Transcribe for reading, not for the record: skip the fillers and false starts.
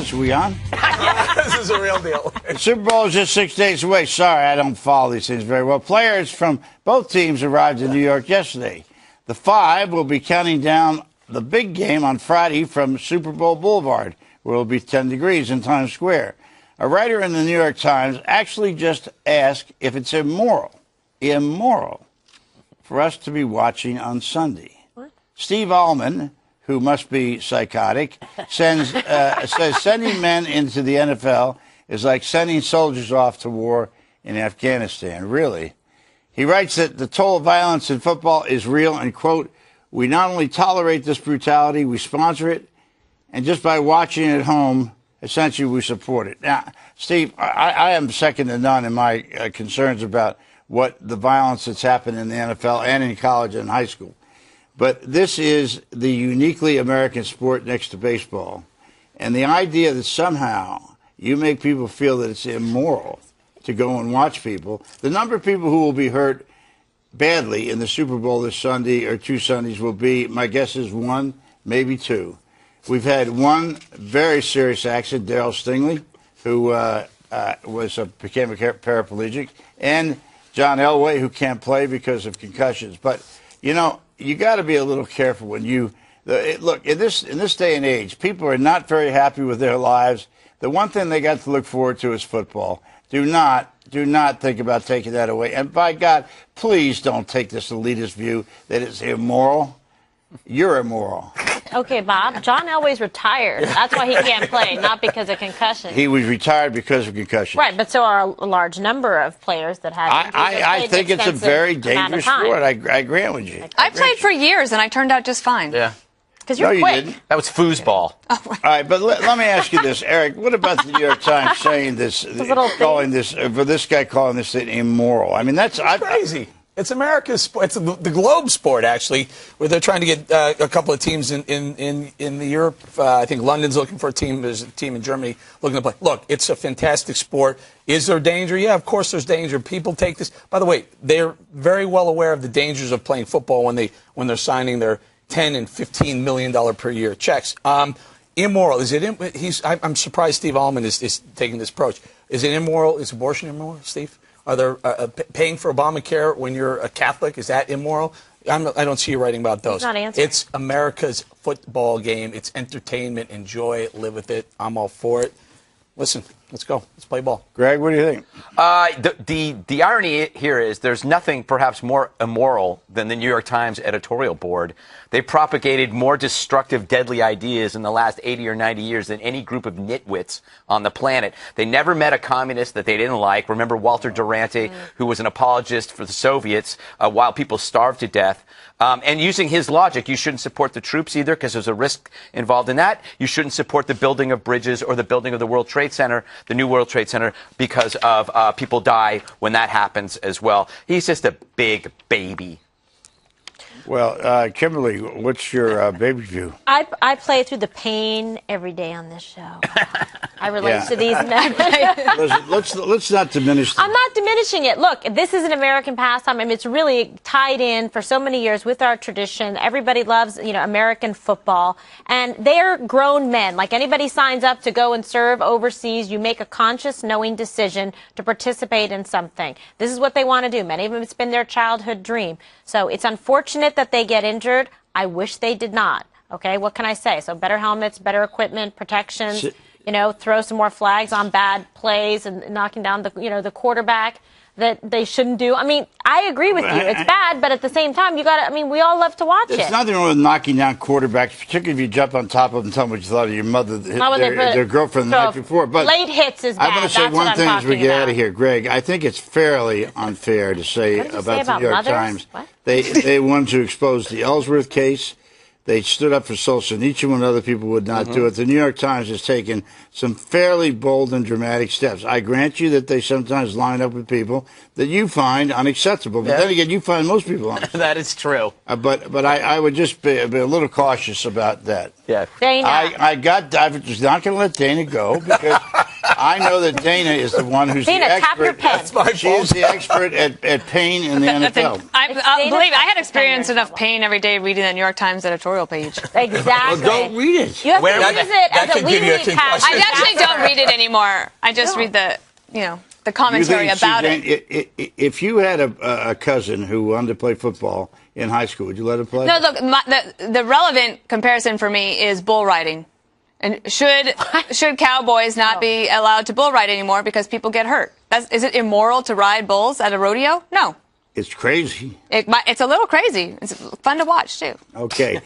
this? Are we on? This is a real deal. The Super Bowl is just 6 days away. Sorry, I don't follow these things very well. Players from both teams arrived in New York yesterday. The five will be counting down the big game on Friday from Super Bowl Boulevard, where it will be 10 degrees in Times Square. A writer in the New York Times actually just asked if it's immoral for us to be watching on Sunday. What? Steve A.R.M, who must be psychotic, says sending men into the NFL is like sending soldiers off to war in Afghanistan. Really? He writes that the toll of violence in football is real and, quote, we not only tolerate this brutality, we sponsor it, and just by watching it at home, essentially we support it. Now, Steve, I am second to none in my concerns about what the violence that's happened in the NFL and in college and high school. But this is the uniquely American sport next to baseball. And the idea that somehow you make people feel that it's immoral to go and watch people, the number of people who will be hurt badly in the Super Bowl this Sunday or 2 Sundays will be, my guess is 1, maybe 2. We've had one very serious accident, Darryl Stingley, who became a paraplegic, and John Elway, who can't play because of concussions. But, you know, you got to be a little careful when look, in this day and age, people are not very happy with their lives. The one thing they got to look forward to is football. Do not think about taking that away. And by God, please don't take this elitist view that it's immoral. You're immoral. Okay, Bob. John Elway's retired. That's why he can't play, not because of concussion. He was retired because of concussion. Right, but so are a large number of players that have. I think it's a very dangerous sport. I agree with you. I played for years, and I turned out just fine. Yeah. Because you're quick. You didn't. That was foosball. Oh, right. All right, but let me ask you this, Eric. What about the New York Times saying this, calling this thing immoral? I mean, that's crazy. It's America's sport. It's the globe sport, actually, where they're trying to get a couple of teams in the Europe. I think London's looking for a team. There's a team in Germany looking to play. Look, it's a fantastic sport. Is there danger? Yeah, of course there's danger. People take this. By the way, they're very well aware of the dangers of playing football when they're signing their $10 and $15 million per year checks. Immoral? Is it? I'm surprised Steve A.R.M is taking this approach. Is it immoral? Is abortion immoral, Steve? Are there paying for Obamacare when you're a Catholic? Is that immoral? I don't see you writing about those. He's not answering. It's America's football game. It's entertainment. Enjoy it. Live with it. I'm all for it. Listen, let's go. Let's play ball. Greg, what do you think? The irony here is there's nothing perhaps more immoral than the New York Times editorial board. They propagated more destructive, deadly ideas in the last 80 or 90 years than any group of nitwits on the planet. They never met a communist that they didn't like. Remember Walter Durante, who was an apologist for the Soviets while people starved to death. And using his logic, you shouldn't support the troops either because there's a risk involved in that. You shouldn't support the building of bridges or the building of the World Trade Center, the new World Trade Center, because of people die when that happens as well. He's just a big baby. Well, Kimberly, what's your baby view? I play through the pain every day on this show. I relate to these men. Let's not diminish them. I'm not diminishing it. Look, this is an American pastime. I mean, it's really tied in for so many years with our tradition. Everybody loves, American football. And they're grown men. Like anybody signs up to go and serve overseas, you make a conscious, knowing decision to participate in something. This is what they want to do. Many of them, it's been their childhood dream. So it's unfortunate that they get injured. I wish they did not. Okay, what can I say? So better helmets, better equipment, protections, throw some more flags on bad plays and knocking down the quarterback that they shouldn't do. I mean, I agree with you. It's bad, but at the same time, we all love to watch it. There's nothing wrong with knocking down quarterbacks, particularly if you jump on top of them and tell them what you thought of your mother, their girlfriend the night before. But late hits is bad. I'm going to say one thing as we get out of here, Greg. I think it's fairly unfair to say about the New York Times. They wanted to expose the Ellsworth case. They stood up for Solzhenitsyn when other people would not do it. The New York Times has taken some fairly bold and dramatic steps. I grant you that they sometimes line up with people that you find unacceptable. But then again, you find most people unacceptable. That is true. But I would just be a little cautious about that. Yeah. Dana. I was not going to let Dana go because I know that Dana is the one who's Dana, the expert. tap your pen. That's my She is the expert at pain in the NFL. I believe I had experienced enough pain every day reading the New York Times editorial. editorial page. Exactly. Well, don't read it. You have Where- to that- use it that as could a give you a weekly concussion. I actually don't read it anymore. I just read the, the You commentary think, about Suzanne, it. if you had a cousin who wanted to play football in high school, would you let him play? No, look, the relevant comparison for me is bull riding. And should cowboys not be allowed to bull ride anymore because people get hurt? Is it immoral to ride bulls at a rodeo? No. It's crazy. It's a little crazy. It's fun to watch, too. Okay.